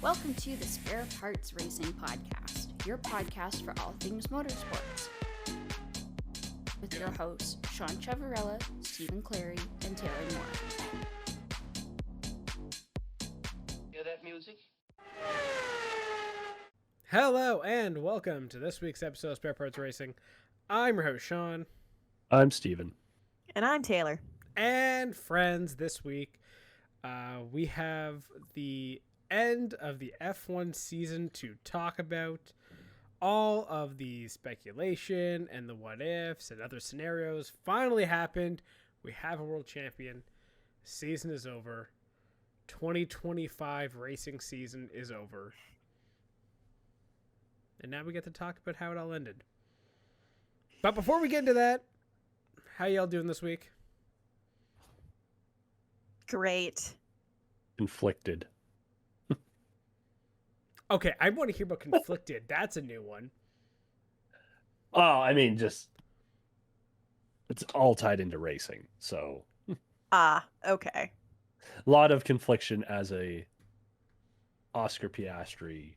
Welcome to the Spare Parts Racing Podcast, your podcast for all things motorsports. With your hosts, Sean Chavarella, Stephen Clary, and Taylor Moore. Hear that music? Hello and welcome to this week's episode of Spare Parts Racing. I'm your host, Sean. I'm Steven. And I'm Taylor. And friends, this week we have the end of the F1 season to talk about. All of the speculation and the what ifs and other scenarios finally happened. We have a world champion. Season is over. 2025 racing season is over. And now we get to talk about how it all ended. But before we get into that, how y'all doing this week? Great. Conflicted. Okay, I want to hear about conflicted. That's a new one. Oh, I mean, just it's all tied into racing. So Okay. a lot of confliction as a Oscar Piastri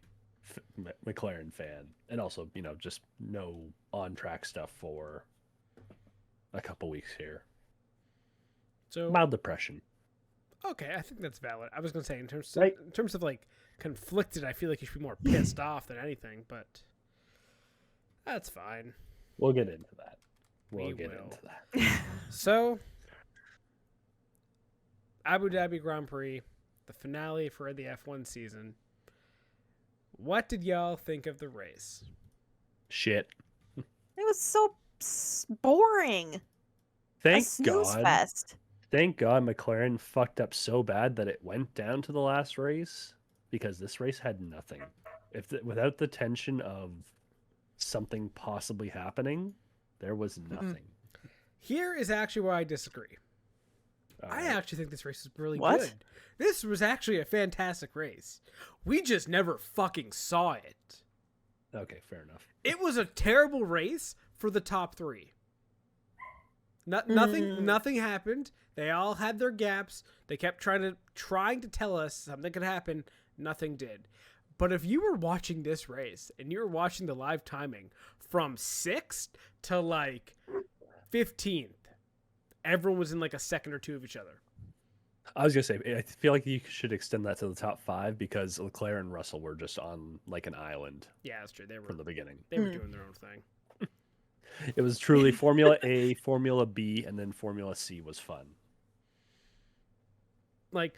McLaren fan, and also, you know, just no on-track stuff for a couple weeks here. So Mild depression. okay, I think that's valid. I was gonna say in terms of like conflicted, I feel like you should be more pissed off than anything, but that's fine. We'll get into that. We Into will. that. So, Abu Dahbi Grand Prix, the finale for the F1 season. What did y'all think of the race? Shit. It was so boring. A Thank snooze God. fest. Thank God McLaren fucked up so bad that it went down to the last race, because this race had nothing. Without the tension of something possibly happening, there was nothing. Here is actually where I disagree. All I right. actually think this race is really What? good. This was actually a fantastic race. We just never fucking saw it. Okay, fair enough. It was a terrible race for the top three. Nothing happened. They all had their gaps. They kept trying to tell us something could happen. Nothing did. But if you were watching this race and you were watching the live timing from 6th to like 15th, everyone was in like a second or two of each other. I was gonna say, I feel like you should extend that to the top 5, because Leclerc and Russell were just on like an island Yeah, that's true. They were from the beginning. doing their own thing. It was truly Formula A, Formula B, and then Formula C was fun. Like,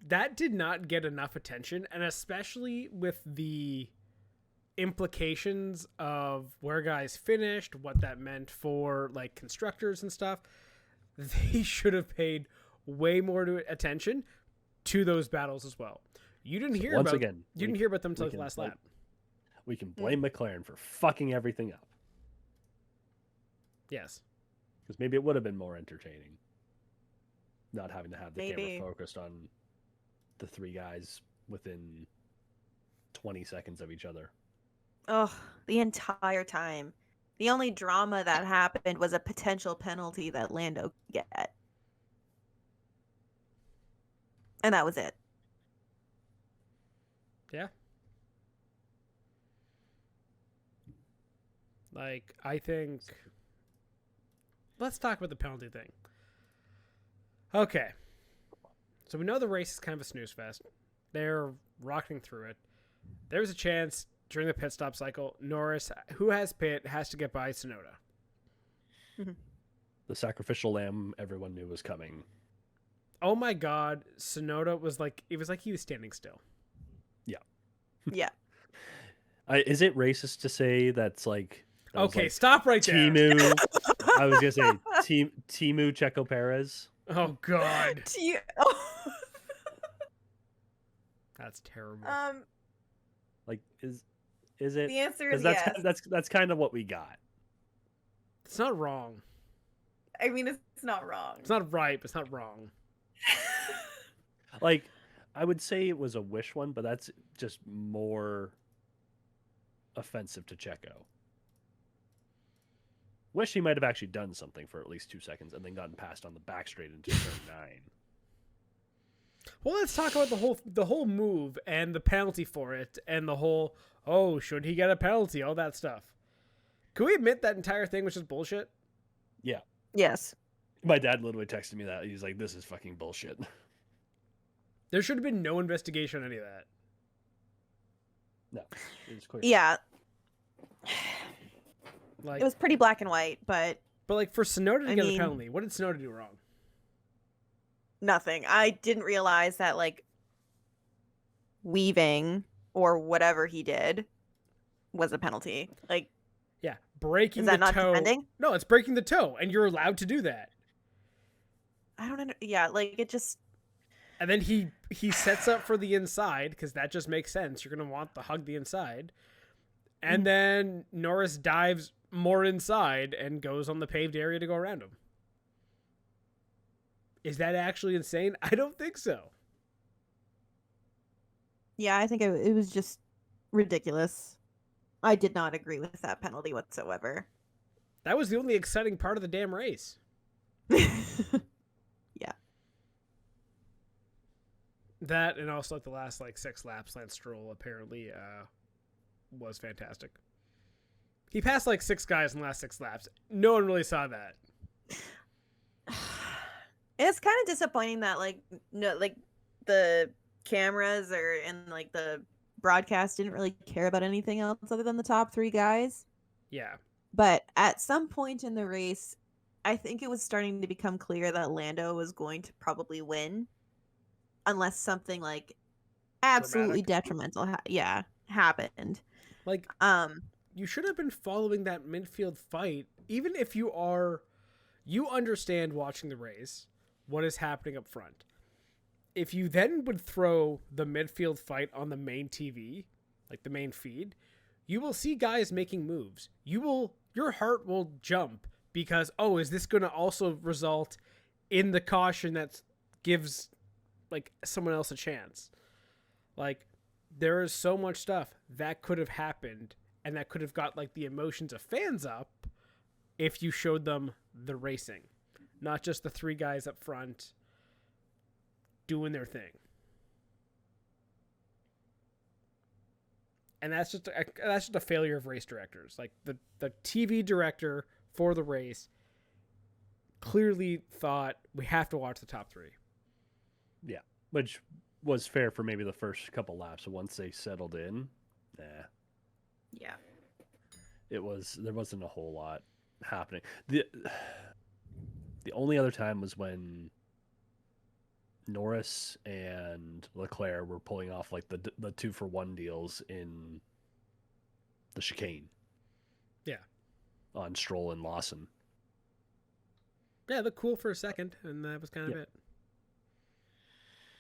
that did not get enough attention, and especially with the implications of where guys finished, what that meant for like constructors and stuff. They should have paid way more attention to those battles as well. You didn't hear Once about again, you didn't hear about them until we the can last blame- lap. We can blame McLaren for fucking everything up, Yes. because maybe it would have been more entertaining not having to have the Maybe. camera focused on the three guys within 20 seconds of each other. Oh, the entire time. The only drama that happened was a potential penalty that Lando could get. And that was it. Yeah. Like, I think... Let's talk about the penalty thing. Okay. So we know the race is kind of a snooze fest. They're rocking through it. There was a chance during the pit stop cycle, Norris, who has pit, has to get by Tsunoda. The sacrificial lamb everyone knew was coming. Oh my god, Tsunoda was like... It was like he was standing still. Yeah. Is it racist to say that's like... that was Okay, like stop right there. Timu. I was gonna say Timu Checo Perez. Oh god. Oh. That's terrible. Like, is it? The answer 'Cause is that's yes. that's kind of what we got. It's not wrong. I mean, it's not wrong. It's not right, but it's not wrong. Like, I would say it was a wish one, but that's just more offensive to Checo. Wish he might have actually done something for at least 2 seconds and then gotten passed on the back straight into turn 9. Well, let's talk about the whole move and the penalty for it and the whole, should he get a penalty, all that stuff. Can we admit that entire thing was just bullshit? Yeah. Yes. My dad literally texted me that. He's like, this is fucking bullshit. There should have been no investigation on any of that. No, it was clear. Yeah. Like, It was pretty black and white, but like for Sonoda to I get a mean- penalty, what did Sonoda do wrong? nothing. I didn't realize that, like, weaving or whatever he did was a penalty. Like, Yeah, breaking is that the not toe. defending? No, it's breaking the toe, and you're allowed to do that. I don't know. Yeah, like, it just... And then he sets up for the inside because that just makes sense. You're gonna want to hug the inside, and then Norris dives more inside and goes on the paved area to go around him. Is that actually insane? I don't think so. Yeah, I think it was just ridiculous. I did not agree with that penalty whatsoever. That was the only exciting part of the damn race. Yeah. That and also like the last 6 laps, Lance Stroll apparently was fantastic. He passed 6 guys in the last 6 laps. No one really saw that. It's kind of disappointing that the cameras and the broadcast didn't really care about anything else other than the top 3 guys. Yeah. But at some point in the race, I think it was starting to become clear that Lando was going to probably win unless something absolutely detrimental happened. You should have been following that midfield fight, even if you understand watching the race what is happening up front. If you then would throw the midfield fight on the main TV, the main feed, you will see guys making moves. Your heart will jump because, is this going to also result in the caution that gives someone else a chance? There is so much stuff that could have happened and that could have got the emotions of fans up if you showed them the racing, not just the 3 guys up front doing their thing. And that's just a failure of race directors. The TV director for the race clearly thought we have to watch the top 3. Yeah, which was fair for maybe the first couple laps. Once they settled in, Yeah. there wasn't a whole lot happening. The only other time was when Norris and Leclerc were pulling off the 2-for-1 deals in the chicane. Yeah. On Stroll and Lawson. Yeah, it looked cool for a second, and that was kind of it.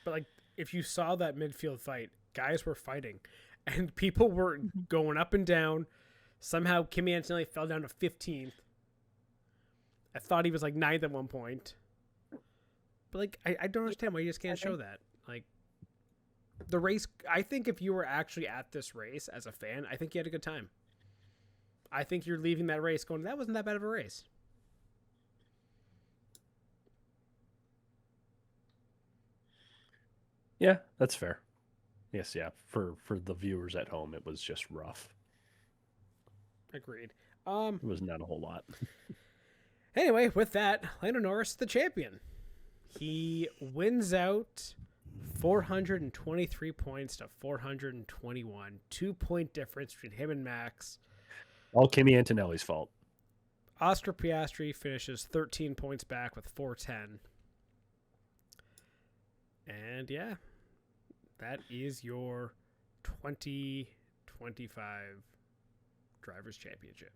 But if you saw that midfield fight, guys were fighting, and people were going up and down. Somehow Kimi Antonelli fell down to 15th. I thought he was 9th at one point. But I don't understand why you just can't show that. The race, I think if you were actually at this race as a fan, I think you had a good time. I think you're leaving that race going, that wasn't that bad of a race. Yeah, that's fair. Yes, yeah. For the viewers at home, it was just rough. Agreed. It was not a whole lot. Anyway, with that, Lando Norris, the champion. He wins out 423 points to 421. 2-point difference between him and Max. All Kimi Antonelli's fault. Oscar Piastri finishes 13 points back with 410. And yeah, that is your 2025 Drivers' Championship.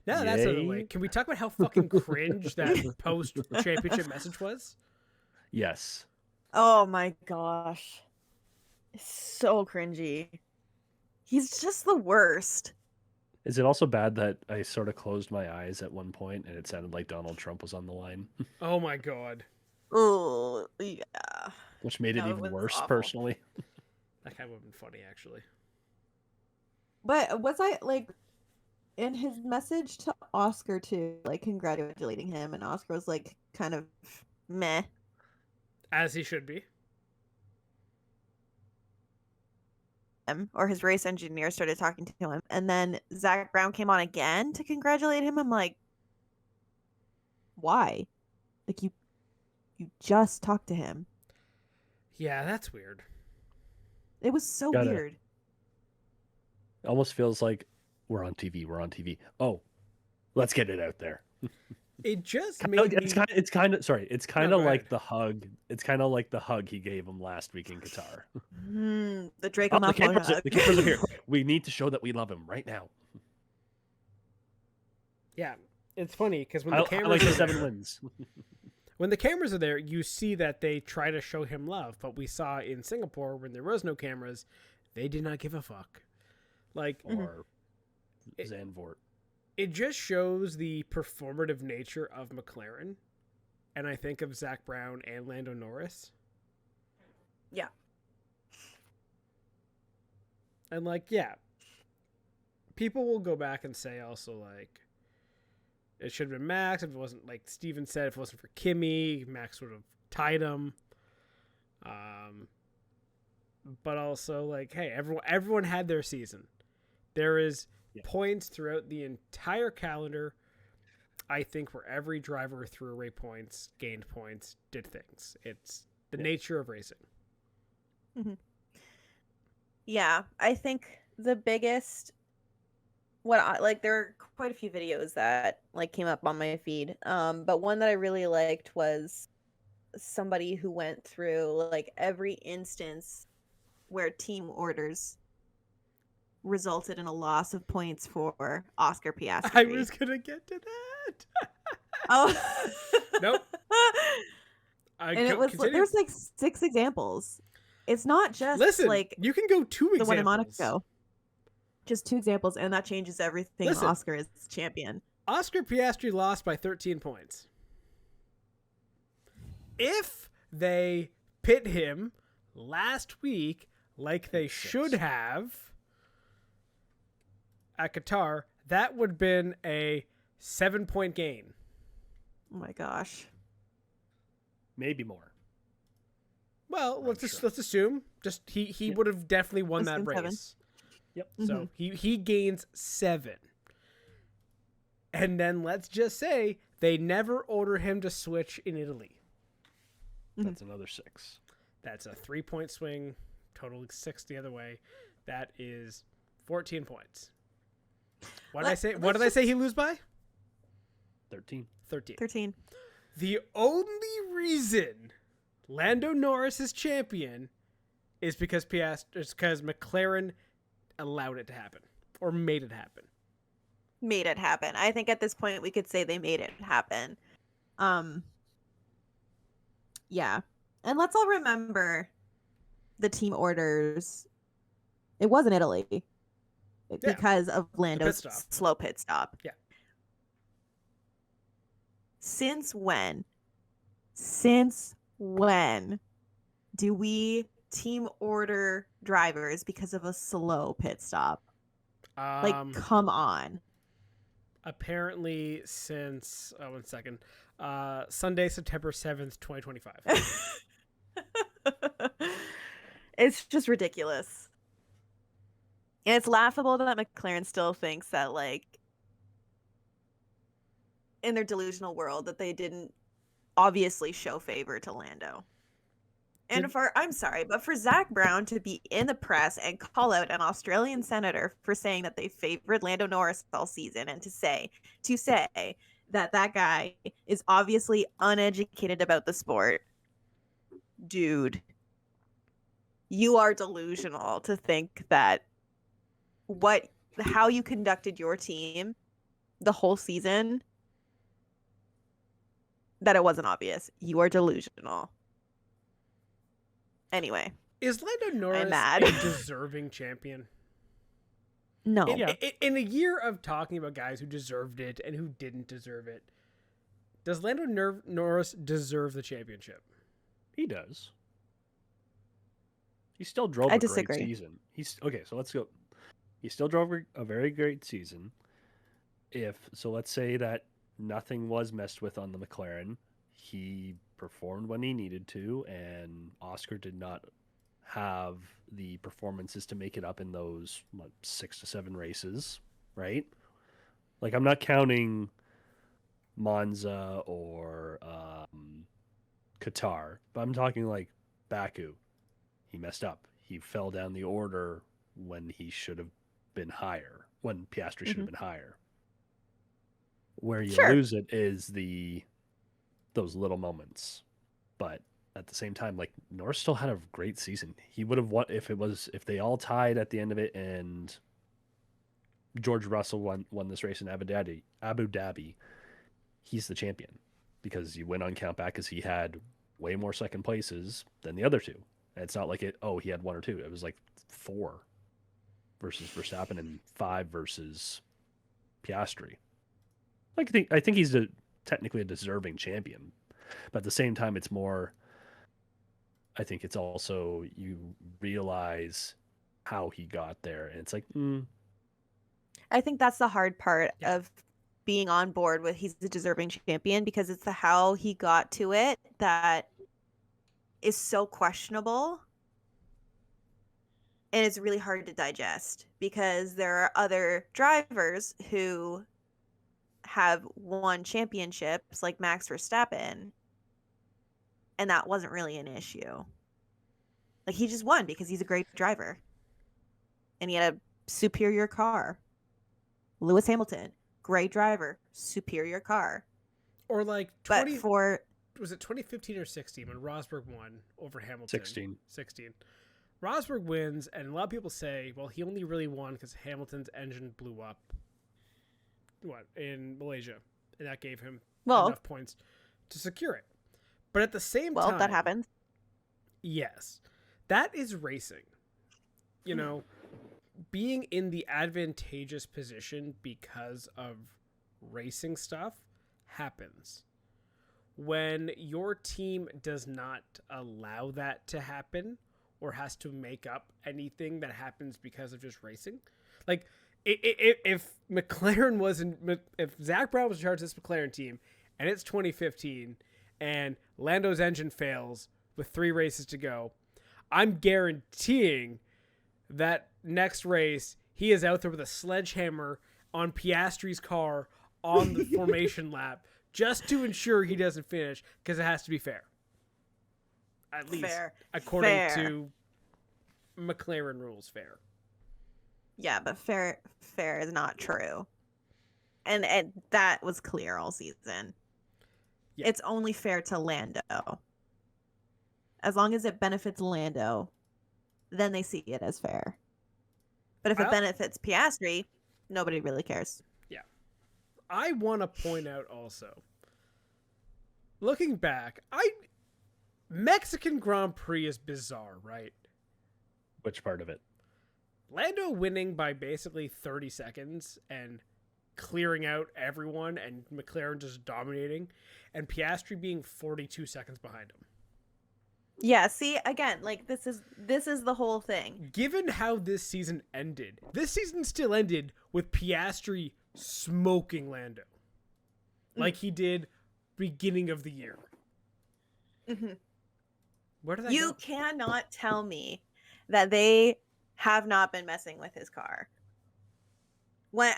Now that that's out of the way, can we talk about how fucking cringe that post-championship message was? Yes. Oh my gosh. It's so cringy. He's just the worst. Is it also bad that I sort of closed my eyes at one point and it sounded like Donald Trump was on the line? Oh my god. Oh, yeah. Which made it No, it even was worse, awful. personally. That kind of would have been funny, actually. But was I in his message to Oscar too, like congratulating him, and Oscar was like kind of meh. As he should be. Or his race engineer started talking to him, and then Zach Brown came on again to congratulate him. I'm like, why? Like you just talked to him. Yeah, that's weird. It was so Gotta- weird. It almost feels like we're on TV. We're on TV. Oh, let's get it out there. It just made me... It's kind of go like ahead. the hug. It's kind of like the hug he gave him last week in Qatar. The Draco Oh, the Malfoy cameras, hug. the cameras are here. We need to show that we love him right now. Yeah, it's funny because when I the like cameras the are 7 there, wins. when the cameras are there, you see that they try to show him love. But we saw in Singapore when there was no cameras, they did not give a fuck. Like, Or Zandvoort. it just shows the performative nature of McLaren, and I think of Zach Brown and Lando Norris. Yeah. And like, yeah, people will go back and say also like, it should have been Max if it wasn't, like Steven said, if it wasn't for Kimi, Max would have tied him. But also like, hey, everyone had their season. There is points throughout the entire calendar. I think where every driver threw away points, gained points, did things. It's the nature of racing. Mm-hmm. Yeah, I think the biggest there are quite a few videos that like came up on my feed. But one that I really liked was somebody who went through like every instance where team orders resulted in a loss of points for Oscar Piastri. I was gonna get to that. Oh Nope. And it was there's like 6 examples. It's not just Listen, like you can go 2 the examples. one in Monaco. Just 2 examples, and that changes everything. Listen. Oscar is champion. Oscar Piastri lost by 13 points. If they pit him last week like they should have at Qatar, that would have been a 7-point gain. Oh my gosh. Maybe more. Well, let's assume just he would have definitely won that Assume race. 7. Yep. So he gains 7. And then let's just say they never order him to switch in Italy. That's another 6. That's a 3-point swing, totaling 6 the other way. That is 14 points. What did I say? What did I say he lose by? 13. 13. The only reason Lando Norris is champion is because McLaren allowed it to happen or made it happen. Made it happen. I think at this point we could say they made it happen. Yeah. And let's all remember the team orders. It was in Italy because of Lando's slow pit stop. Yeah. Since when do we team order drivers because of a slow pit stop? Like, come on. Apparently since, one second, Sunday, September 7th, 2025. It's just ridiculous. And it's laughable that McLaren still thinks that, like, in their delusional world, that they didn't obviously show favor to Lando. And I'm sorry, but for Zach Brown to be in the press and call out an Australian senator for saying that they favored Lando Norris all season, and to say that guy is obviously uneducated about the sport, dude, you are delusional to think that how you conducted your team the whole season, that it wasn't obvious. You are delusional. Anyway, is Lando Norris mad. a deserving champion? No. In a year of talking about guys who deserved it and who didn't deserve it, does Lando Norris deserve the championship? He does. He still drove I a disagree. great season. So let's go. He still drove a very great season. let's say that nothing was messed with on the McLaren. He performed when he needed to, and Oscar did not have the performances to make it up in those 6 to 7 races, right? Like, I'm not counting Monza or Qatar, but I'm talking like Baku. He messed up. He fell down the order when he should have been higher, when Piastri should have been higher. Where you lose it is those little moments. But at the same time, like, Norris still had a great season. He would have won if they all tied at the end of it and George Russell won this race in Abu Dhabi. He's the champion because you win on countback because he had way more second places than the other two. And it's not like he had 1 or 2. It was like 4 versus Verstappen and 5 versus Piastri. I think he's technically a deserving champion, but at the same time, it's more. I think it's also you realize how he got there, and it's like. I think that's the hard part of being on board with he's the deserving champion, because it's the how he got to it that is so questionable. And it's really hard to digest because there are other drivers who have won championships like Max Verstappen, and that wasn't really an issue. Like, he just won because he's a great driver and he had a superior car. Lewis Hamilton, great driver, superior car. Or like was it 2015 or 16 when Rosberg won over Hamilton? 16. Rosberg wins, and a lot of people say, well, he only really won because Hamilton's engine blew up in Malaysia, and that gave him enough points to secure it. But at the same time, that happens. Yes, that is racing. You know, being in the advantageous position because of racing stuff happens. When your team does not allow that to happen or has to make up anything that happens because of just racing, like if Zach Brown was in charge of this McLaren team and it's 2015 and Lando's engine fails with 3 races to go, I'm guaranteeing that next race he is out there with a sledgehammer on Piastri's car on the formation lap just to ensure he doesn't finish, because it has to be fair. At least according to McLaren rules, fair. Yeah, but fair is not true. And that was clear all season. Yeah. It's only fair to Lando. As long as it benefits Lando, then they see it as fair. But if it benefits Piastri, nobody really cares. Yeah. I want to point out also, looking back, Mexican Grand Prix is bizarre, right? Which part of it? Lando winning by basically 30 seconds and clearing out everyone, and McLaren just dominating, and Piastri being 42 seconds behind him. Yeah, see, again, like, this is the whole thing. Given how this season ended, this season still ended with Piastri smoking Lando. Like he did beginning of the year. Mm-hmm. Where did that You go? cannot tell me that they have not been messing with his car. When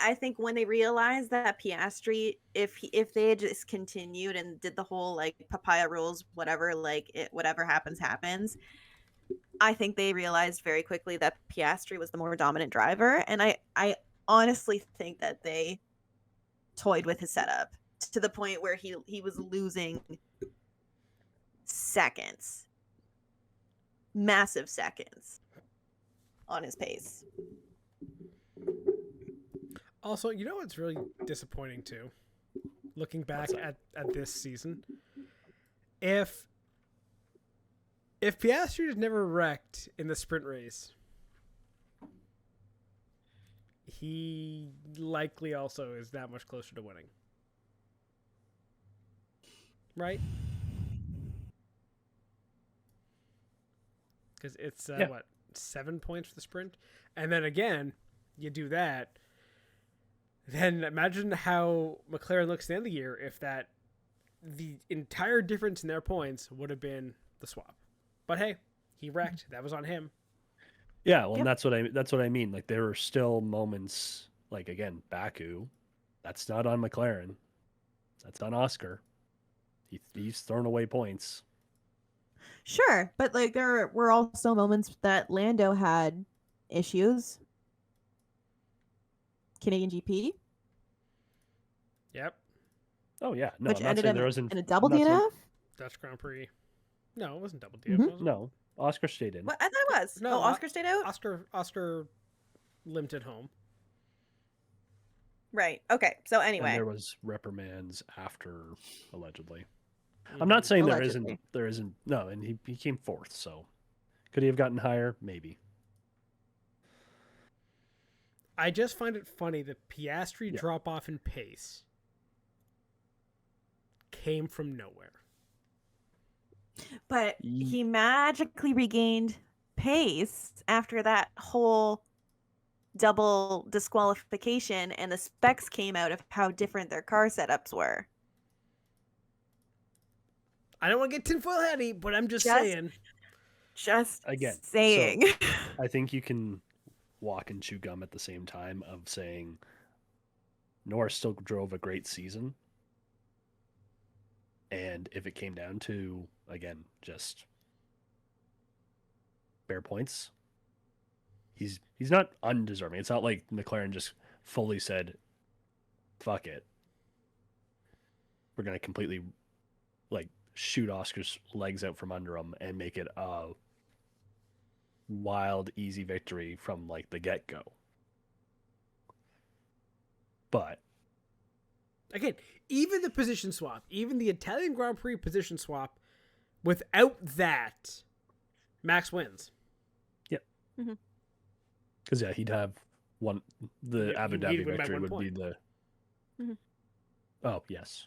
they realized that Piastri, if they had just continued and did the whole like papaya rules, whatever, like whatever happens, I think they realized very quickly that Piastri was the more dominant driver, and I honestly think that they toyed with his setup to the point where he was losing seconds, massive seconds on his pace. Also, you know what's really disappointing too? Looking back at this season, if Piastri had never wrecked in the sprint race, he likely also is that much closer to winning. Right? Because it's, 7 points for the sprint? And then again, you do that, then imagine how McLaren looks at the end of the year if the entire difference in their points would have been the swap. But hey, he wrecked. That was on him. Yeah, well, Yep. and that's what I mean. Like there were still moments, like again, Baku. That's not on McLaren. That's on Oscar. He's thrown away points. Sure, but like there were also moments that Lando had issues. Canadian GP, Yep. Oh yeah, no, which I'm not ended saying up there wasn't in a double I'm not saying- DNF. Dutch Grand Prix. No, it wasn't double DNF. Mhm. Was it? No, Oscar stayed in. What? I thought it was. No, Oscar stayed out? Oscar limped it home. Right. Okay. So And anyway. there was reprimands after, allegedly. I'm not saying Allegedly. there isn't. No, and he came fourth, so could he have gotten higher? Maybe. I just find it funny that Piastri Yeah. drop off in pace came from nowhere. But Ye- he magically regained pace after that whole double disqualification, and the specs came out of how different their car setups were. I don't want to get tinfoil hatty, but I'm just Just- saying. Just Again, so- saying. I think you can walk and chew gum at the same time of saying Norris still drove a great season. And if it came down to, again, just bare points, he's not undeserving. It's not like McLaren just fully said, fuck it. We're going to completely like shoot Oscar's legs out from under him and make it a wild, easy victory from like the get-go. But Again, even the position swap, even the Italian Grand Prix position swap, without that, Max wins. because yeah, he'd have one. The Yeah, Abu he'd Dhabi win by victory 1 would be point. the. Mhm. Oh yes,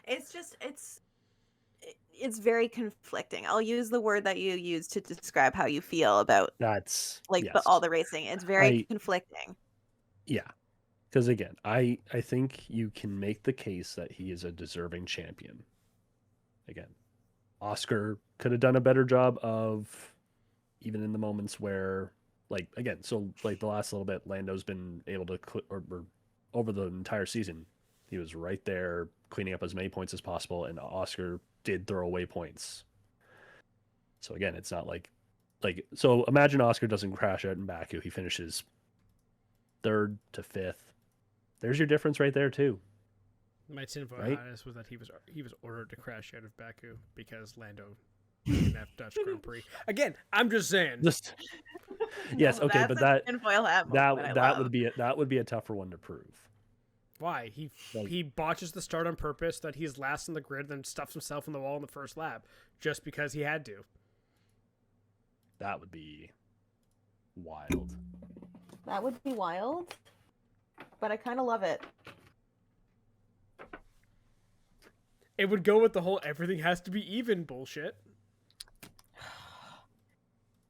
It's just it's very conflicting. I'll use the word that you use to describe how you feel about that's like yes. all the racing. It's very I- conflicting. Yeah, because again, I think you can make the case that he is a deserving champion. Again, Oscar could have done a better job of, even in the moments where, like again, so like the last little bit, Lando's been able to or over the entire season, he was right there cleaning up as many points as possible, and Oscar did throw away points. So again, it's not like so imagine Oscar doesn't crash out in Baku, he finishes 3rd to 5th. There's your difference right there too. My tinfoil Right? hatness was that he was ordered to crash out of Baku because Lando DNF Dutch Grand Prix. Again, I'm just saying. Just yes, No, okay, that's but a that tinfoil hat that moment I that love. would be a tougher one to prove. Why? Like- He botches the start on purpose, that he's last on the grid, then stuffs himself in the wall in the first lap just because he had to. That would be wild. That would be wild, but I kind of love it. It would go with the whole everything has to be even bullshit.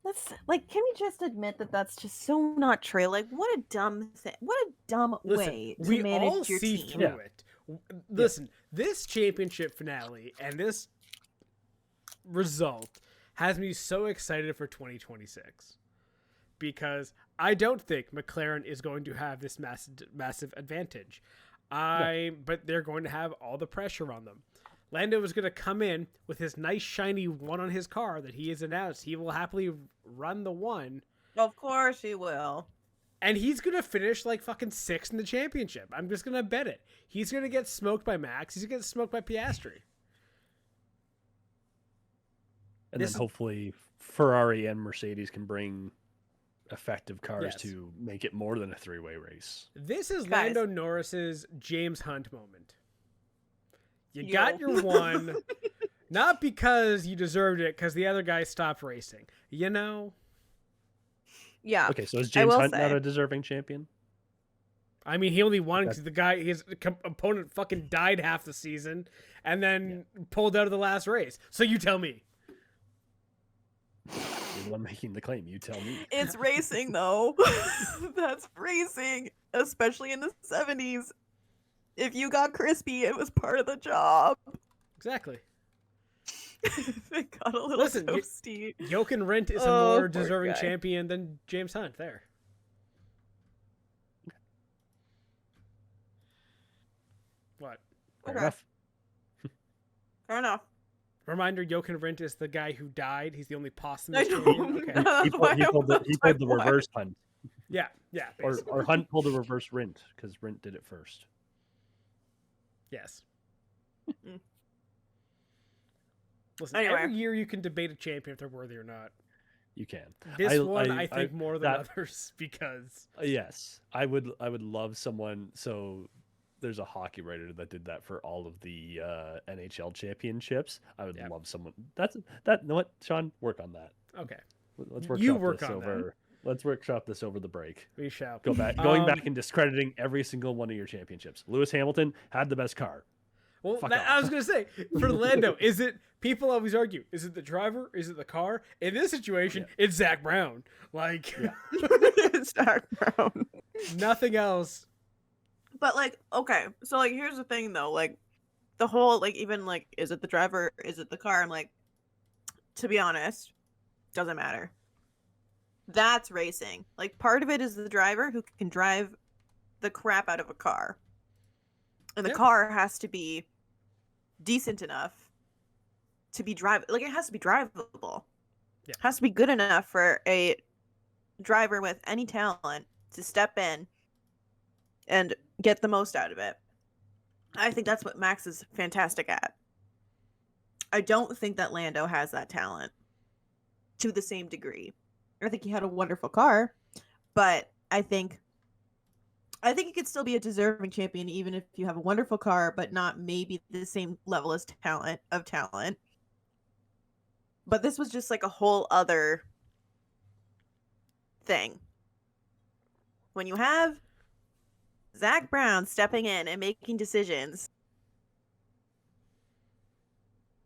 Let's like, can we just admit that that's just so not true? Like, what a dumb thing! What a dumb Listen, way to we manage all your see team. through Yeah. it. Listen, this championship finale and this result has me so excited for 2026 because I don't think McLaren is going to have this massive advantage. But they're going to have all the pressure on them. Lando is going to come in with his nice shiny one on his car that he has announced he will happily run the one, Of course he will. and he's going to finish like fucking 6th in the championship. I'm just going to bet it. He's going to get smoked by Max. He's going to get smoked by Piastri. And This then is- hopefully Ferrari and Mercedes can bring effective cars Yes. to make it more than a three-way race. This is Guys. Lando Norris's James Hunt moment. You Yo. got your one, not because you deserved it, because the other guy stopped racing. You know? Yeah. Okay, so is I James will Hunt not say- a deserving champion? I mean, he only won because That's- the guy, his opponent fucking died half the season and then pulled out of the last race. So you tell me. the one making the claim. You tell me. It's racing, though. That's racing, especially in the 70s. If you got crispy, it was part of the job. Exactly. It got a little Listen, toasty. Jochen Rindt is a Oh, more poor deserving guy. champion than James Hunt there. What? Fair Okay. enough. Fair enough. Reminder, Jochen Rindt is the guy who died. He's the only I posthumous know. champion. Okay. He pulled the reverse Hunt, Yeah, basically. or Hunt pulled the reverse Rindt because Rindt did it first. Yes. Mm. Listen, Anyway. every year you can debate a champion if they're worthy or not. You can. This one, I think, more than that- others because Yes, I would love someone. So there's a hockey writer that did that for all of the NHL championships. I would Yep. love someone. You know what, Sean? Work on that. okay, Let's workshop You work this on that. over. Let's workshop this over the break. we shall. Going back and discrediting every single one of your championships. Lewis Hamilton had the best car. Well, Fuck I off. was gonna say for Lando, is it? People always argue: is it the driver? Is it the car? In this situation, it's Zach Brown. Like It's Zach Brown. nothing else. But like, okay, so like, here's the thing though, like, the whole like, even like, is it the driver? Is it the car? I'm like, to be honest, doesn't matter. That's racing. Like, part of it is the driver who can drive the crap out of a car, and the Yep. car has to be decent enough to be like, it has to be drivable. Yeah. It has to be good enough for a driver with any talent to step in and get the most out of it. I think that's what Max is fantastic at. I don't think that Lando has that talent to the same degree. I think he had a wonderful car, but I think he could still be a deserving champion even if you have a wonderful car, but not maybe the same level as talent. But this was just like a whole other thing. When you have Zach Brown stepping in and making decisions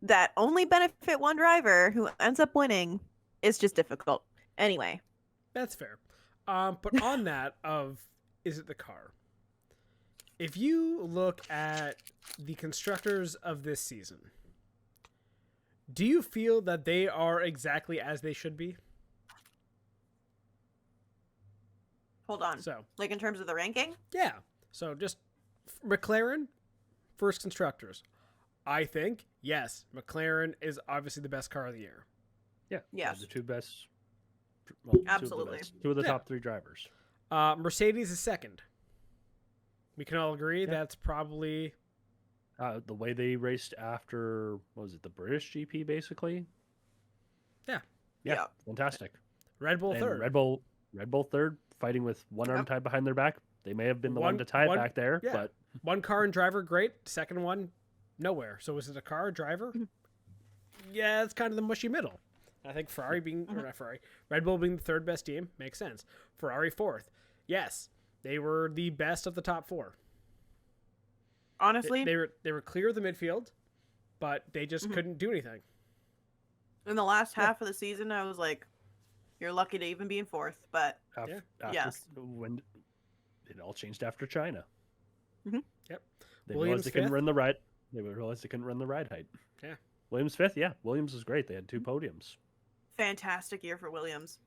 that only benefit one driver who ends up winning, it's just difficult. Anyway. That's fair. But on that is it the car? If you look at the constructors of this season, do you feel that they are exactly as they should be? Hold on. So, Like in terms of the ranking? yeah. So just McLaren, first constructors. I think, yes, McLaren is obviously the best car of the year. Yeah. Yes. The two best. Well, Absolutely. Two of the Yeah. top three drivers. Mercedes is second. We can all agree Yeah. that's probably The way they raced after, what was it, the British GP, basically? Yeah. Yeah. Fantastic. Red Bull And third. Red Bull third, fighting with one arm Yep. tied behind their back. They may have been the one to tie it One- back there, yeah. but One car and driver, great. Second one, nowhere. So is it a car, driver? Yeah, it's kind of the mushy middle. I think Ferrari being, or not Ferrari, Red Bull being the third best team makes sense. Ferrari fourth. Yes, they were the best of the top four. Honestly, They were clear of the midfield, but they just couldn't do anything. in the last half of the season, I was like, you're lucky to even be in fourth. But after Yes. when it all changed after China. Mhm. Yep. They Williams realized they couldn't fifth. run the ride. They realized they couldn't run the ride height. Yeah. Williams fifth, yeah. Williams was great. They had 2 podiums. fantastic year for Williams.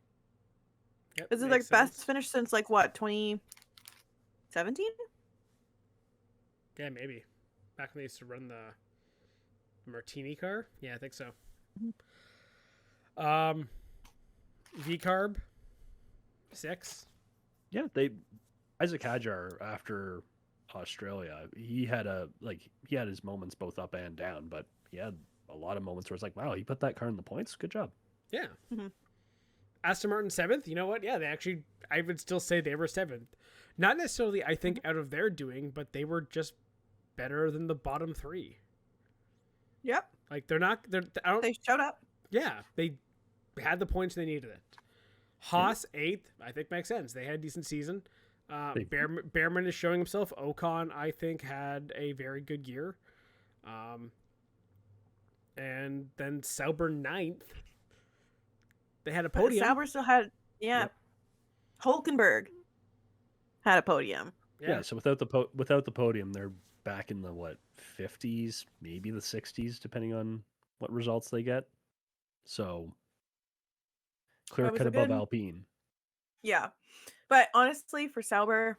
Yep, This is makes their best sense. finish since like what, 2017? Yeah, maybe. Back when they used to run the Martini car? Yeah, I think so. V-Carb, 6. Yeah, Isaac Hadjar after Australia, he had his moments both up and down, but he had a lot of moments where it's like, wow, he put that car in the points. Good job. Yeah. Mhm. Aston Martin 7th. You know what? Yeah, I would still say they were 7th. Not necessarily, I think, out of their doing, but they were just better than the bottom 3. Yep. Like, They showed up. yeah, they had the points they needed it. Haas 8th, I think makes sense. They had a decent season. Behrman is showing himself. Ocon, I think, had a very good year. And then Sauber 9th. They had a But podium. Sauber still had, Yep. Hulkenberg had a podium. Yeah. So without the podium, they're back in the 50s, maybe the 60s, depending on what results they get. So clear That was cut a above good- Alpine. Yeah. But honestly, for Sauber,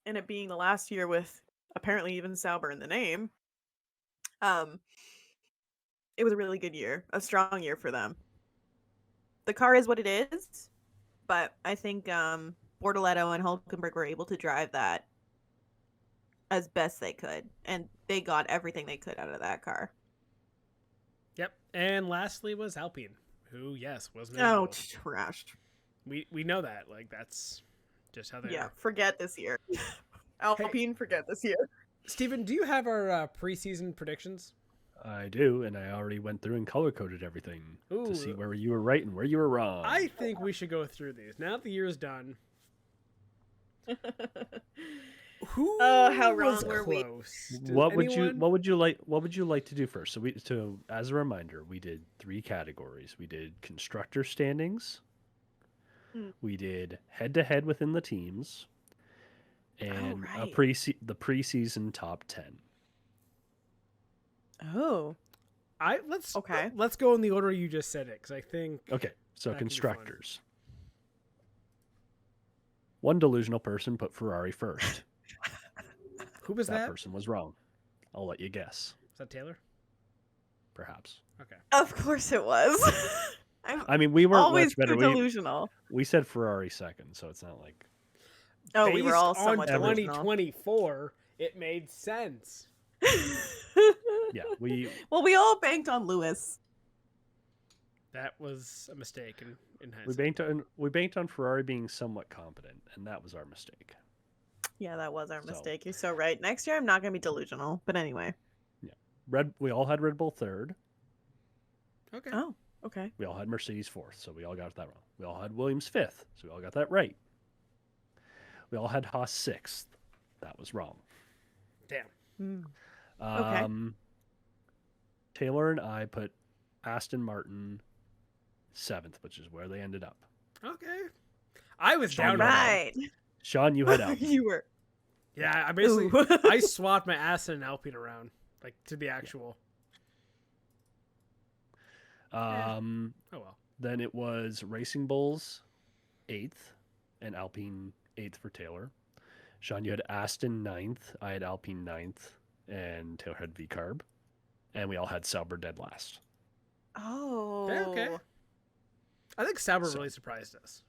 and it being the last year with apparently even Sauber in the name, it was a really good year, a strong year for them. The car is what it is, but I think Bortoletto and Hulkenberg were able to drive that as best they could, and they got everything they could out of that car. Yep. And lastly was Alpine, who, yes, was Oh, miserable. trash. We know that. Like, that's just how they Yeah, are. forget this year. Alpine, forget this year. Steven, do you have our preseason predictions? I do, and I already went through and color coded everything to see Ooh. where you were right and where you were wrong. I think we should go through these. Now that the year is done, who How was wrong were we? close? Does What would anyone- you like to do first? So as a reminder, we did 3 categories. We did constructor standings. Mm. We did head to head within the teams, and right. the preseason top 10. Oh. let's go in the order you just said it, because I think Okay, so That could be fun. constructors. One delusional person put Ferrari first. who was That that? person was wrong. I'll let you guess. Was that Taylor? Perhaps. Okay. Of course it was. I'm I mean, we weren't always much better. too delusional. We said Ferrari second, so it's not like Oh, we were Based all on somewhat delusional. 2024, it made sense. yeah. We Well, we all banked on Lewis. That was a mistake in hindsight. we banked on Ferrari being somewhat competent, and that was our mistake. Yeah, that was our So- mistake. You're so right. Next year, I'm not going to be delusional. But anyway. We all had Red Bull third. Okay. Oh, okay. We all had Mercedes fourth, so we all got that wrong. We all had Williams fifth, so we all got that right. We all had Haas sixth. That was wrong. Damn. Hmm. Okay. Taylor and I put Aston Martin seventh, which is where they ended up. Okay. I was Sean, down on that. Right. Sean, you had Alpine. You were. Yeah, I basically Ooh. I swapped my Aston and Alpine around, like to the actual. Oh well. Then it was Racing Bulls eighth, and Alpine eighth for Taylor. Sean, you had Aston ninth. I had Alpine ninth, and Taylor had V-Carb. And we all had Sauber dead last. Oh. Okay. I think Sauber So- really surprised us.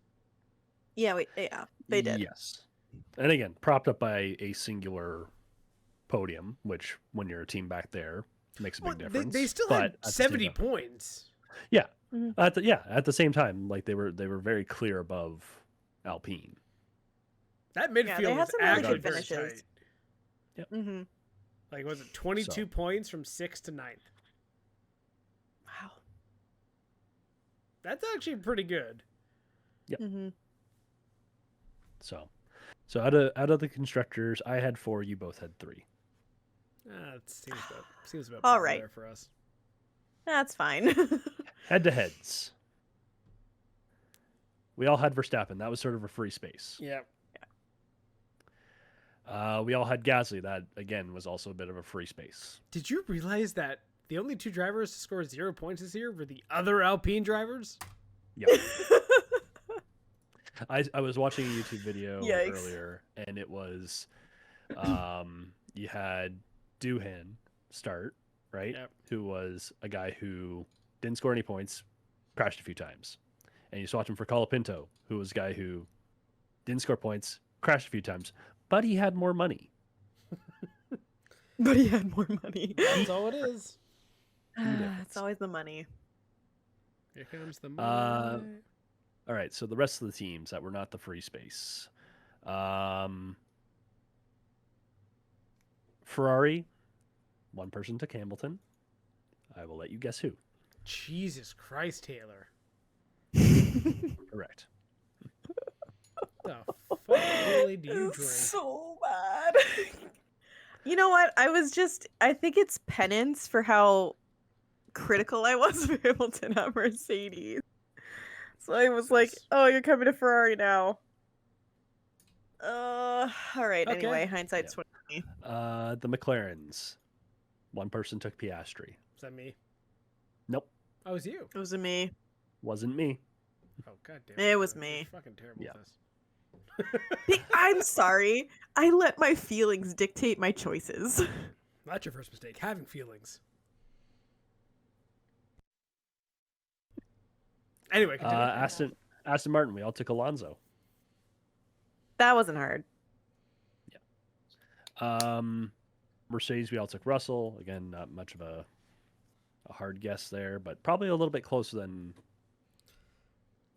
Yeah, they did. Yes. And again, propped up by a singular podium, which when you're a team back there makes a big difference. They still But had at the same 70 time- points. Yeah. Mhm. At the same time, like they were very clear above Alpine. That they midfield had was some really actually good very finishes. tight. Mm-hmm. Like, was it 22 So- points from 6th to 9th? Wow. That's actually pretty good. Yep. Mm-hmm. So out of the constructors, I had 4, you both had 3. It seems about All par right. there for us. That's fine. Head to heads. We all had Verstappen. That was sort of a free space. Yeah. We all had Gasly. That again was also a bit of a free space. Did you realize that the only 2 drivers to score 0 points this year were the other Alpine drivers? Yep. I was watching a YouTube video Yikes. earlier, and it was you had Doohan start, right? Yep. Who was a guy who didn't score any points, crashed a few times. And you swapped him for Colapinto, who was a guy who didn't score points, crashed a few times, but he had more money. But he had more money. That's all it is. It's always the money. Here comes the money. All right, so the rest of the teams that were not the free space. Ferrari, one person took Hamilton. I will let you guess who. Jesus Christ, Taylor. Correct. The fuck really do you It's drink? so bad. You know what? I think it's penance for how critical I was of Hamilton at Mercedes. So I was like, "Oh, you're coming to Ferrari now." All right. Okay. Anyway, hindsight's Yeah. 2020. The McLarens. One person took Piastri. Is that me? Nope, Oh, it was you. It was me. wasn't me. Oh, god damn It was You're me. fucking terrible Yeah. with this. I'm sorry. I let my feelings dictate my choices. That's your first mistake. Having feelings. Anyway, continue. Aston Martin. We all took Alonso. That wasn't hard. Mercedes. We all took Russell. Again, not much of a hard guess there, but probably a little bit closer than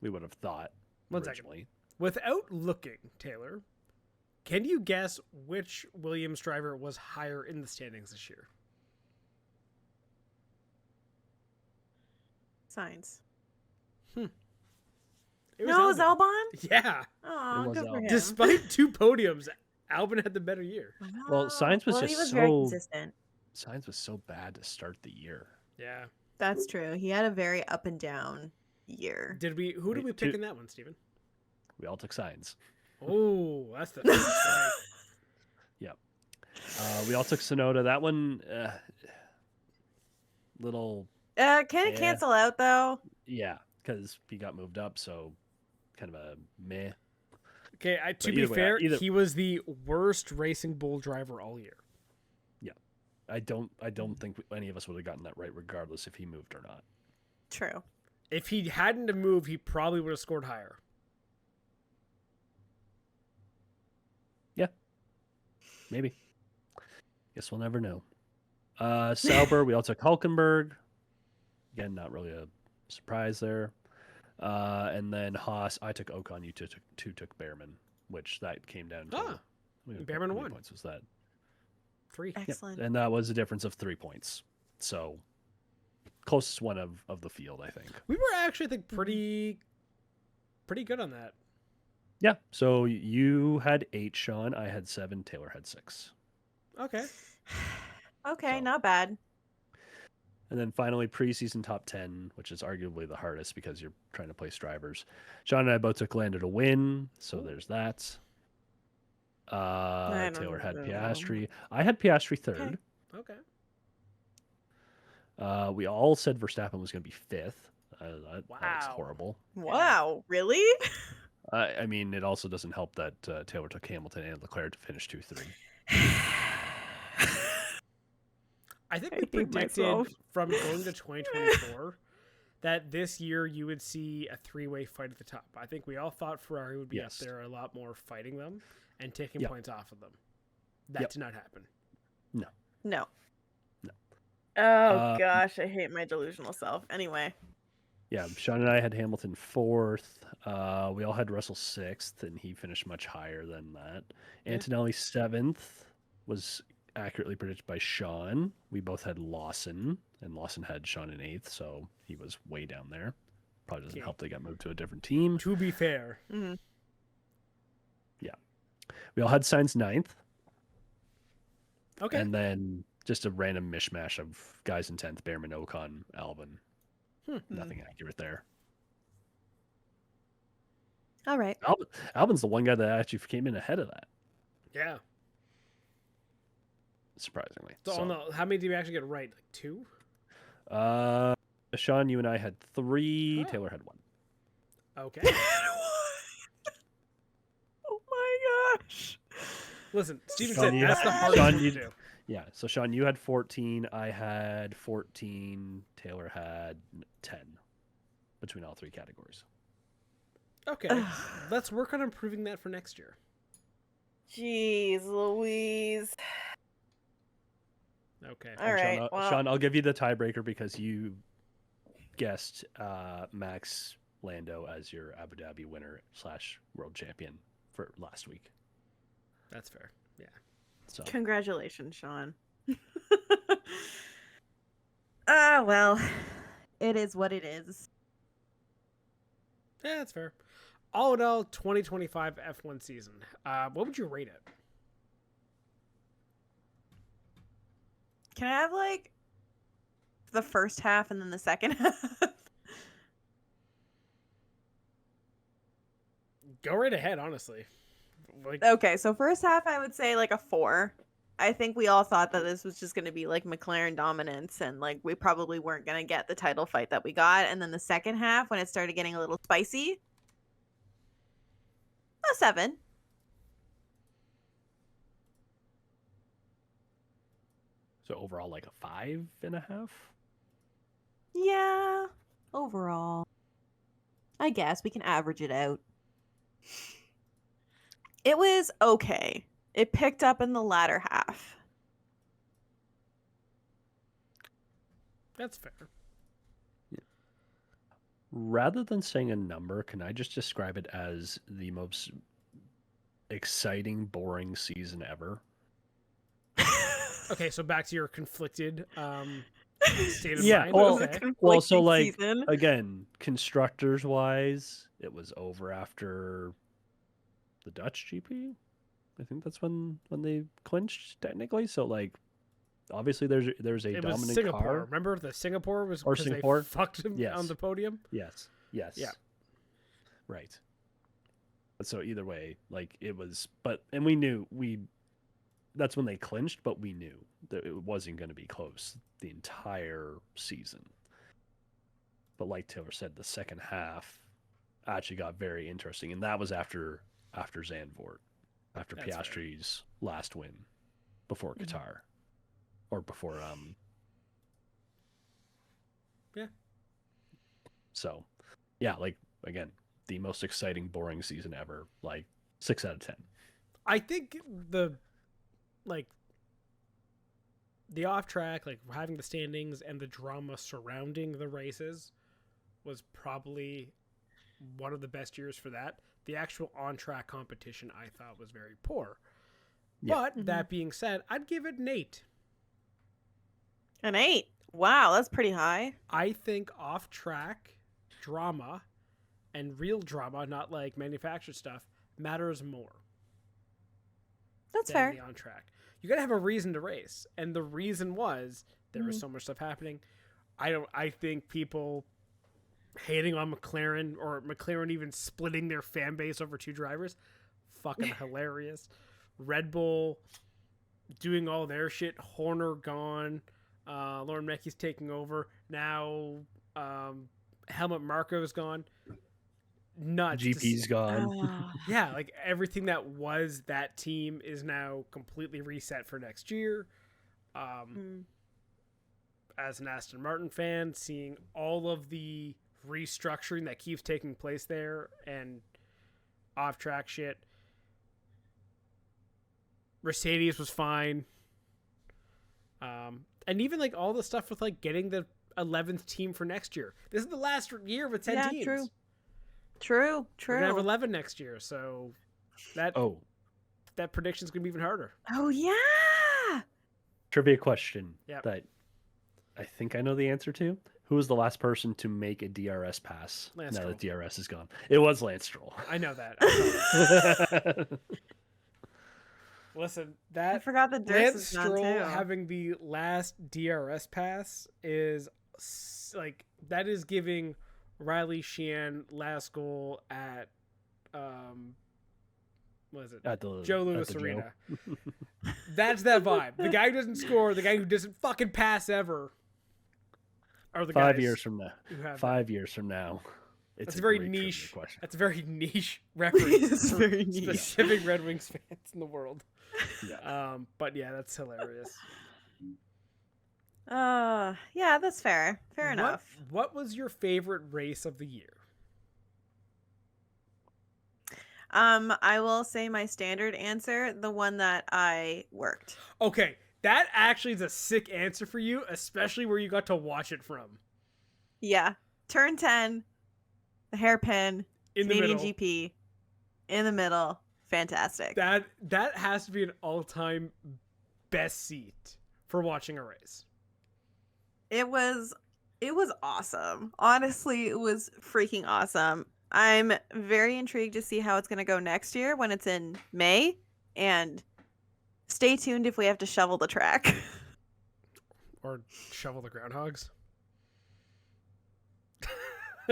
we would have thought One second. originally. Without looking, Taylor, can you guess which Williams driver was higher in the standings this year? Signs. It No, it was Albon. Albon? Yeah. Oh, was good for Albon. him. Despite 2 podiums, Albon had the better year. Well, Sainz was Well, just he was very so- consistent. Sainz was so bad to start the year. Yeah. That's true. He had a very up and down year. Who did we pick in that one, Steven? We all took Sainz. Oh, that's the We all took Sonoda. That one, little, Can it Yeah. cancel out though? yeah, because he got moved up, so kind of a meh. Okay, to But be either way, fair, either- he was the worst Racing Bull driver all year. I don't think any of us would have gotten that right, regardless if he moved or not. True. If he hadn't have moved, he probably would have scored higher. Maybe. Guess we'll never know. Sauber, we all took Hulkenberg. Again, not really a surprise there. And then Haas, I took Ocon. You took Behrman, which that came down to. Ah, Behrman how many won. points was that? 3. Yep, Excellent. and that was a difference of 3 points. So closest one of the field, I think. We were actually, I think, pretty good on that. Yeah. So you had 8, Sean. I had 7. Taylor had 6. Okay. Okay, So- not bad. And then finally, preseason top 10, which is arguably the hardest because you're trying to place drivers. Sean and I both took Lando to win, so there's that. I don't Taylor had know. Piastri. I had Piastri third. Okay. We all said Verstappen was going to be 5th. That was Wow. horrible. Wow, really? I mean, it also doesn't help that Taylor took Hamilton and Leclerc to finish 2-3. I think I we hate predicted myself. from going to 2024 that this year you would see a 3-way fight at the top. I think we all thought Ferrari would be Yes. up there a lot more fighting them and taking Yep. points off of them. That Yep. did not happen. No. No. Oh gosh, I hate my delusional self. Anyway. Yeah, Sean and I had Hamilton 4th. We all had Russell 6th, and he finished much higher than that. Yeah. Antonelli 7th was accurately predicted by Sean. We both had Lawson, and Lawson had Sean in 8th, so he was way down there. Probably doesn't Okay. help they got moved to a different team. To be fair. Mhm. We all had Sainz 9th, Okay. and then just a random mishmash of guys in 10th, Behrman, Ocon, Albon. Nothing accurate there. All right. Albon's the one guy that actually came in ahead of that, Yeah. surprisingly. So, no, how many did we actually get right? Like 2? Sean, you and I had 3. Oh. Taylor had 1. Okay. Oh my gosh. Listen, Steven Sean, said you that's the had- hardest Sean, thing you- to do. Yeah. So Sean, you had 14. I had 14. Taylor had 10 between all 3 categories. Okay. Let's work on improving that for next year. Jeez, Louise. Okay. All And right. Sean, Well, Sean, I'll give you the tiebreaker because you guessed Max Lando as your Abu Dhabi winner / world champion for last week. That's fair. Yeah. So congratulations, Sean. Ah, well, It is what it is. Yeah, that's fair. All in all, 2025 F1 season. What would you rate it? can I have like the first half and then the second half? Go right ahead, honestly. Like, Okay, so first half I would say like a 4. I think we all thought that this was just going to be like McLaren dominance and like we probably weren't going to get the title fight that we got. And then the second half, when it started getting a little spicy, a 7. So overall, like a 5.5. Yeah, overall. I guess we can average it out. It was okay. It picked up in the latter half. that's fair. Rather than saying a number, can I just describe it as the most exciting, boring season ever? Okay, so back to your conflicted state of Yeah, mind. well, Okay. Well, so Conflicting like season. again, constructors wise, it was over after the Dutch GP. I think that's when they clinched technically. So like, obviously there's a It was dominant Singapore. car. Remember the Singapore was Or 'cause Singapore? they fucked him Yes. on the podium. Yes. Yes. Yeah. Right. So either way, like it was, and we knew that's when they clinched, but we knew that it wasn't going to be close the entire season. But like Taylor said, the second half actually got very interesting, and that was after Zandvoort, after That's fair. Piastri's last win before Qatar, or before Yeah. So, yeah, like again, the most exciting, boring season ever. Like 6 out of 10. I think the off track, like having the standings and the drama surrounding the races was probably one of the best years for that. The actual on track competition I thought was very poor. Yeah. But that being said, I'd give it an 8. An 8. Wow, that's pretty high. I think off track drama and real drama, not like manufactured stuff, matters more That's than fair. the on track. You gotta have a reason to race, and the reason was there was so much stuff happening. I think people hating on McLaren, or McLaren even splitting their fan base over 2 drivers, fucking hilarious. Red Bull doing all their shit. Horner gone. Lauren Mecky's taking over now. Helmut Marko's gone. Nuts. to GP's see. gone. Yeah, like everything that was that team is now completely reset for next year. As an Aston Martin fan, seeing all of the restructuring that keeps taking place there and off track shit. Mercedes was fine. And even like all the stuff with like getting the 11th team for next year. This is the last year with 10 teams. True. We're gonna have 11 next year, so that Oh, that prediction's gonna be even harder. Oh yeah. trivia question Yep. that I think I know the answer to. Who was the last person to make a DRS pass Lance now Stroll. that DRS is gone? It was Lance Stroll. I know that. I know that. Listen, I that forgot the Durst Lance is gone Stroll too. having the last DRS pass is like that is giving Riley Sheehan last goal at what is it? At the Joe at Louis the Arena. Joe. That's that vibe. The guy who doesn't score, the guy who doesn't fucking pass ever. Are the 5 guys years from now. who have 5 years from now. It's That's a very great trivia niche. question. That's a very niche reference. It's for very niche. specific Red Wings fans in the world. Yeah. But yeah, that's hilarious. Yeah, that's fair. Fair enough. What was your favorite race of the year? I will say my standard answer, the one that I worked. Okay, that actually is a sick answer for you, especially where you got to watch it from. Yeah. Turn 10, the hairpin, In the Canadian middle. GP, in the middle. Fantastic. That has to be an all-time best seat for watching a race. It was awesome. Honestly, it was freaking awesome. I'm very intrigued to see how it's going to go next year when it's in May, and stay tuned if we have to shovel the track. Or shovel the groundhogs.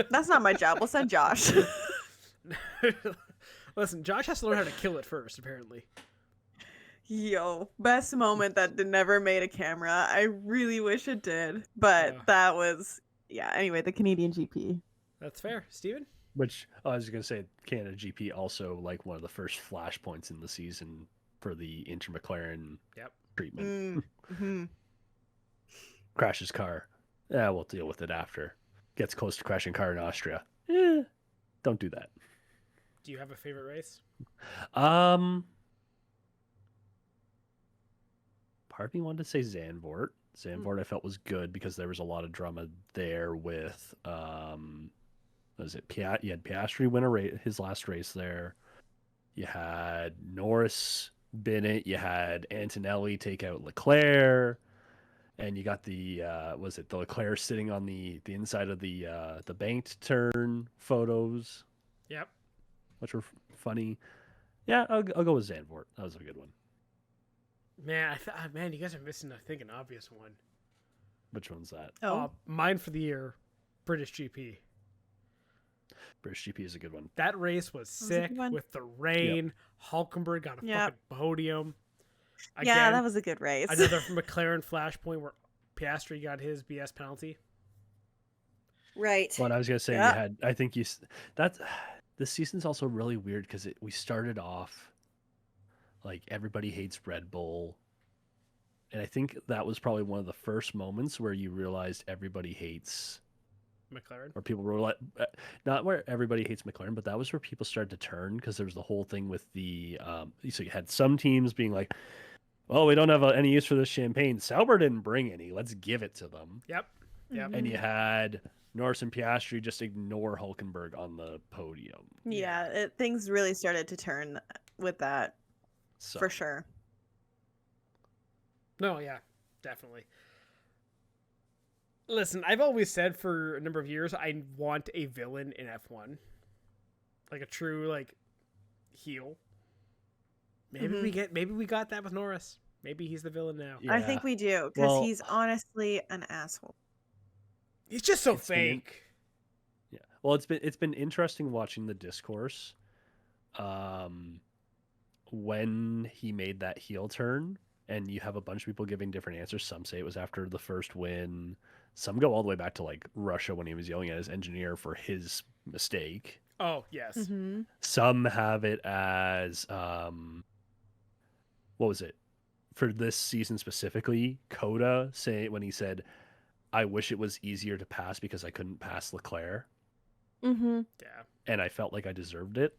That's not my job. We'll send Josh. Listen, Josh has to learn how to kill it first, apparently. Yo, best moment that never made a camera. I really wish it did, but Yeah. that was Anyway, the Canadian GP. That's fair. Steven? Which I was going to say, Canada GP also like one of the first flashpoints in the season for the Inter McLaren treatment. Mm-hmm. Crashes car. Yeah, we'll deal with it after. Gets close to crashing car in Austria. Don't do that. Do you have a favorite race? Part of me wanted to say Zandvoort. Zandvoort I felt was good because there was a lot of drama there with was it you had Piastri win his last race there. You had Norris bin it. You had Antonelli take out Leclerc, and you got the the Leclerc sitting on the inside of the banked turn photos. Yep. Which were funny. Yeah, I'll go with Zandvoort. That was a good one. Man, man, you guys are missing, I think, an obvious one. Which one's that? Mine for the year, British GP. British GP is a good one. That race was sick with the rain. Hulkenberg got a fucking podium. Again, that was a good race. Another McLaren flashpoint where Piastri got his BS penalty. Right. Well, I was gonna say you had. I think this season's also really weird because we started off like everybody hates Red Bull, and I think that was probably one of the first moments where you realized everybody hates McLaren. Or people were like, not where everybody hates McLaren, but that was where people started to turn because there was the whole thing with the. So you had some teams being like, "Well, we don't have any use for this champagne. Sauber didn't bring any. Let's give it to them." Yep. And you had Norris and Piastri just ignore Hulkenberg on the podium. Yeah, things really started to turn with that, for sure. No, yeah, definitely. Listen, I've always said for a number of years I want a villain in F1, like a true heel. Maybe we got that with Norris. Maybe he's the villain now. Yeah. I think we do because he's honestly an asshole. He's just so fake. Well, it's been interesting watching the discourse. When he made that heel turn, and you have a bunch of people giving different answers. Some say it was after the first win. Some go all the way back to Russia when he was yelling at his engineer for his mistake. Oh, yes. Mm-hmm. Some have it as what was it? For this season specifically, Coda saying when he said, "I wish it was easier to pass because I couldn't pass Leclerc." Mm-hmm. Yeah. And I felt like I deserved it.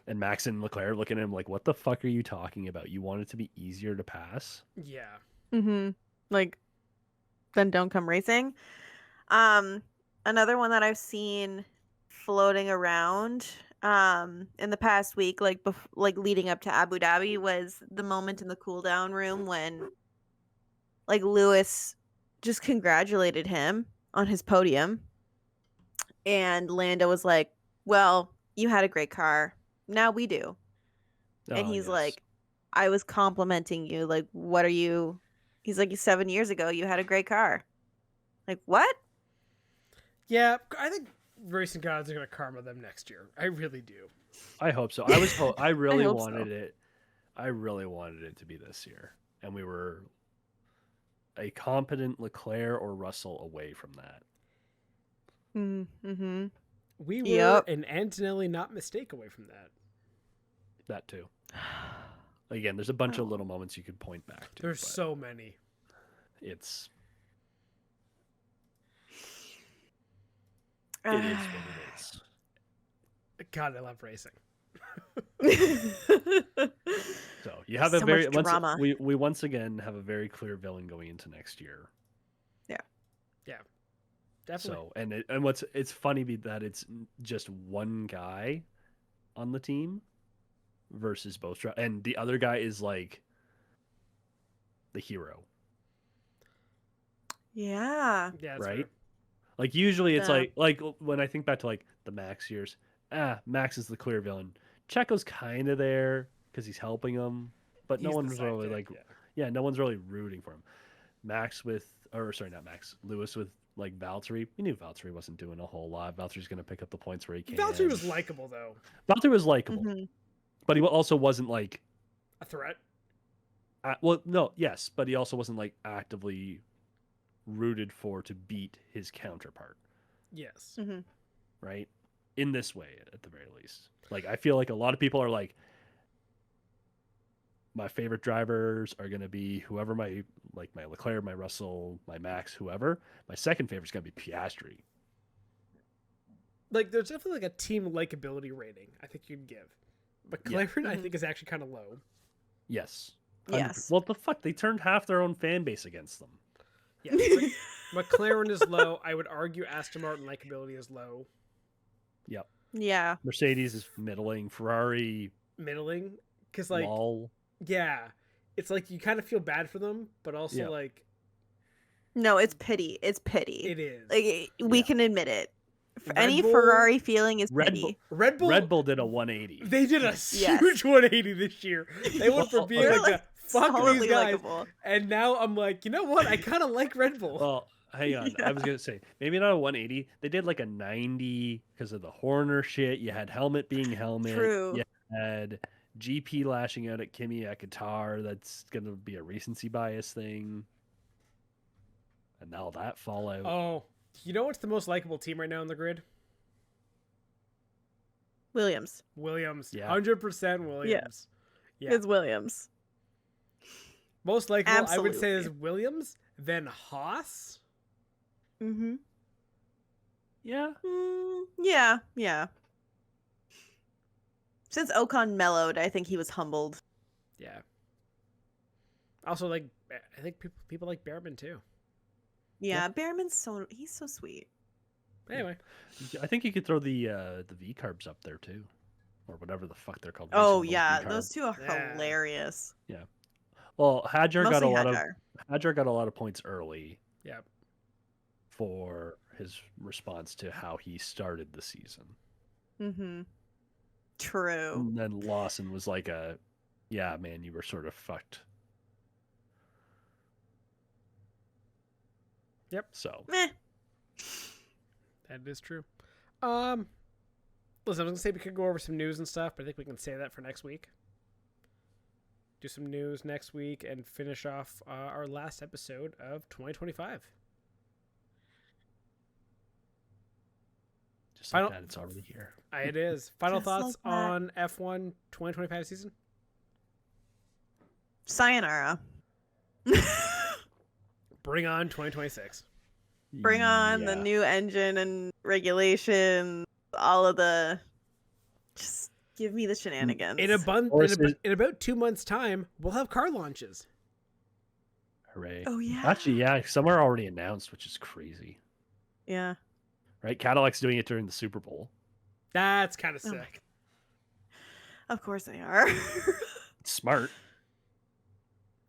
And Max and Leclerc looking at him like, "What the fuck are you talking about? You want it to be easier to pass?" Yeah. Mm-hmm. Then don't come racing. Another one that I've seen floating around in the past week, leading up to Abu Dhabi, was the moment in the cool down room when Lewis just congratulated him on his podium, and Lando was like, "Well, you had a great car. Now we do." And he's like, "I was complimenting you. What are you?" He's like, 7 years ago, you had a great car. What? Yeah, I think racing gods are going to karma them next year. I really do. I hope so. I really wanted it. I really wanted it to be this year, and we were a competent Leclerc or Russell away from that. Mm-hmm. We were an Antonelli not mistake away from that. That too. Again, there's a bunch of little moments you could point back to. There's so many. It is what it is. God, I love racing. So you have so much drama. We once again have a very clear villain going into next year. Yeah, definitely. So it's funny that it's just one guy on the team versus both, and the other guy is the hero. Yeah. Yeah. Right. Fair. Usually it's like when I think back to the Max years. Max is the clear villain. Checo's kind of there because he's helping him, but no one's really no one's really rooting for him. Lewis with like Valtteri, we knew Valtteri wasn't doing a whole lot. Valtteri's going to pick up the points where he can. Valtteri was likable though. Valtteri was likable, Mhm. but he also wasn't like. A threat. Well, no, yes, but he also wasn't like actively rooted for to beat his counterpart, Yes. Mhm. right? In this way, at the very least. Like, I feel like a lot of people are like, my favorite drivers are going to be whoever my Leclerc, my Russell, my Max, whoever. My second favorite is going to be Piastri. Like, there's definitely like a team likability rating I think you'd give. McLaren, I Mhm. think, is actually kind of low. Yes. Yes. Well, the fuck? They turned half their own fan base against them. Yeah. McLaren is low. I would argue Aston Martin likability is low. Yep. Yeah. Mercedes is middling. Ferrari, Middling. Because, like, lol. yeah. It's like you kind of feel bad for them, but also, Yeah. like, No, it's pity. It's pity. it is. Like we Yeah. can admit it. Red Any Bull- Ferrari feeling is Red pity. Red Bull. Red Bull did a 180. They did a Yes. huge 180 this year. They went from being They're, like, like, fuck solidly these guys. likable. And now I'm like, you know what? I kind of like Red Bull. Well, hang on. I was gonna say maybe not a 180. They did like a 90 because of the Horner shit. You had helmet being helmet. True. You had GP lashing out at Kimi at Qatar. That's gonna be a recency bias thing. And now that fallout. Oh, you know what's the most likable team right now in the grid? Williams. Williams. Yeah. 100% Williams. Yeah. It's Williams. Most likable, I would say, is Absolutely. Williams, then Haas. Mm-hmm. Yeah. Yeah. Yeah. Since Ocon mellowed, I think he was humbled. Yeah. Also, like, I think people like Behrman too. Yeah, Behrman's he's so sweet. Anyway, I think you could throw the V carbs up there too, or whatever the fuck they're called. Oh Racing Bulls yeah, V-carb. those two are Yeah. hilarious. Well, Hadjar got a Mostly lot Hadjar. of Hadjar got a lot of points early. yeah. For his response to how he started the season. Mm-hmm. True. And then Lawson was like yeah, man, you were sort of fucked. Yep. So Meh. That is true. Listen, I was gonna say we could go over some news and stuff, but I think we can say that for next week. Do some news next week and finish off our last episode of 2025. just Final- like that, it's already here. It is. Final Just thoughts like that. on F1 2025 season? Sayonara. Bring on 2026. Bring on the Yeah. new engine and regulations, all of the. Just give me the shenanigans. In about 2 months' time, we'll have car launches. Hooray. Oh yeah. Actually, yeah, some are already announced, which is crazy. Yeah. Right? Cadillac's doing it during the Super Bowl. That's kind of Oh my sick. Of course they are. It's smart.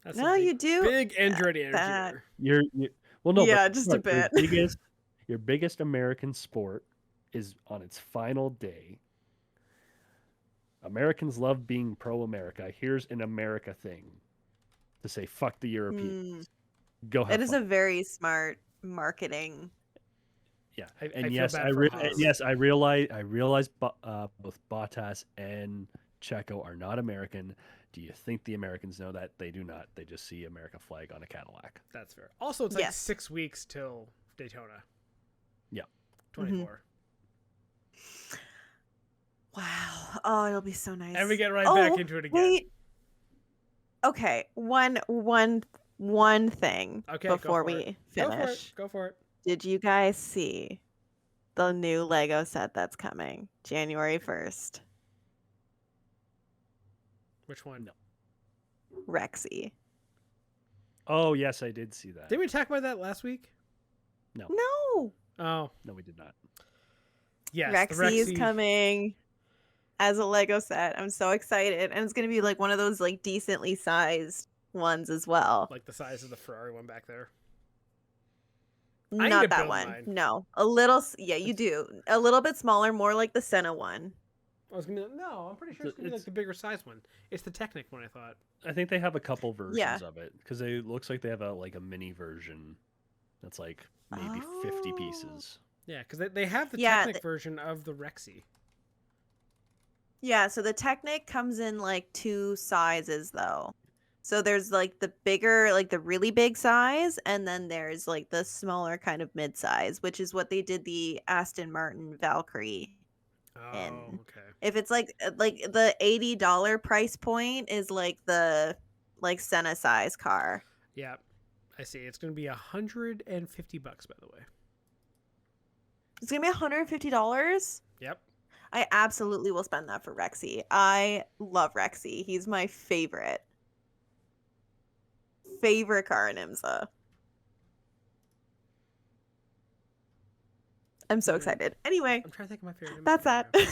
That's No, a big, you do. big Android energy that. there. You're well, no, Yeah, but just a look, your bit. your biggest American sport is on its final day. Americans love being pro-America. Here's an America thing to say fuck the Europeans. Go have It is fun. a very smart marketing. Yeah, I and feel yes, bad for Haas. yes, I realize both Bottas and Checo are not American. Do you think the Americans know that? They do not. They just see America flag on a Cadillac. That's fair. Also, it's like Yes. 6 weeks till Daytona. Yeah. 24. Wow. Oh, it'll be so nice. And we get right Oh, back into it again. Wait. Okay. One thing Okay, go before for we it. Go for finish. it. Go for it. Did you guys see the new Lego set that's coming January 1st? Which one? No. Rexy. Oh yes, I did see that. Did we talk about that last week? No. Oh, No, we did not. yes. the Rexy is Rexy- coming as a Lego set. I'm so excited. And it's going to be like one of those like decently sized ones as well. Like the size of the Ferrari one back there. I need to Not that build one. mine. No. A little yeah, you do. A little bit smaller, more like the Senna one. I was gonna be like, no, I'm pretty sure it's gonna be like It's- the bigger size one. It's the Technic one, I thought. I think they have a couple versions Yeah. of it because it looks like they have a mini version That's like maybe 50 pieces. Yeah, because they have the Yeah, Technic version of the Rexy. Yeah, so the Technic comes in like 2 sizes though. So there's like the bigger, like the really big size, and then there's like the smaller kind of mid size, which is what they did the Aston Martin Valkyrie Oh, in. okay. If it's like the $80 price point is like the like Senna size car. Yeah, I see. It's going to be $150, by the way. It's gonna be $150. Yep. I absolutely will spend that for Rexy. I love Rexy. He's my favorite car in IMSA. I'm so excited. Anyway, I'm trying to think of my favorite. that's car that. now.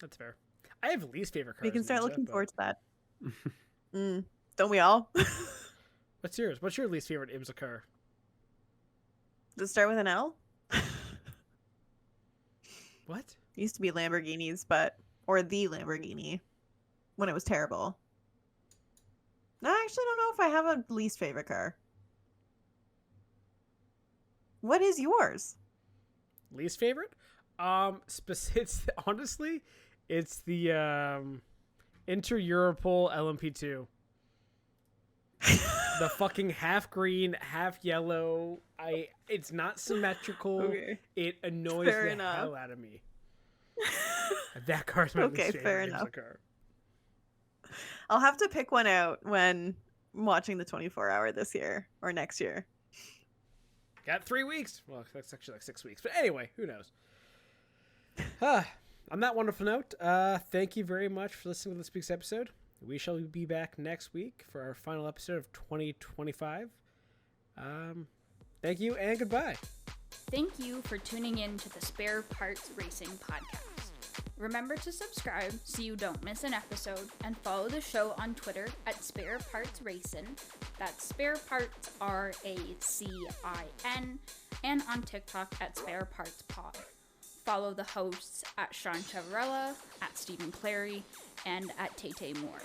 That's fair. I have least favorite cars. we can in start IMSA, looking but- forward to that. Don't we all? What's yours? What's your least favorite IMSA car? Does it start with an L? What? Used to be Lamborghinis, or the Lamborghini when it was terrible. I actually don't know if I have a least favorite car. What is yours? Least favorite? It's honestly, it's the Inter-Europol LMP2. The fucking half green, half yellow. It's not symmetrical. Okay. It annoys Fair the enough. hell out of me. That car's my Okay, least favorite fair IMSA enough. car. I'll have to pick one out when watching the 24-hour this year or next year. Got 3 weeks. Well, that's actually like 6 weeks. But anyway, who knows? On that wonderful note, thank you very much for listening to this week's episode. We shall be back next week for our final episode of 2025. Thank you and goodbye. Thank you for tuning in to the Spare Parts Racing Podcast. Remember to subscribe so you don't miss an episode, and follow the show on Twitter at Spare Parts Racing. That's Spare Parts RACIN, and on TikTok at Spare Parts Pod. Follow the hosts at Sean Chavarella, at Stephen Clary, and at Tay Moore.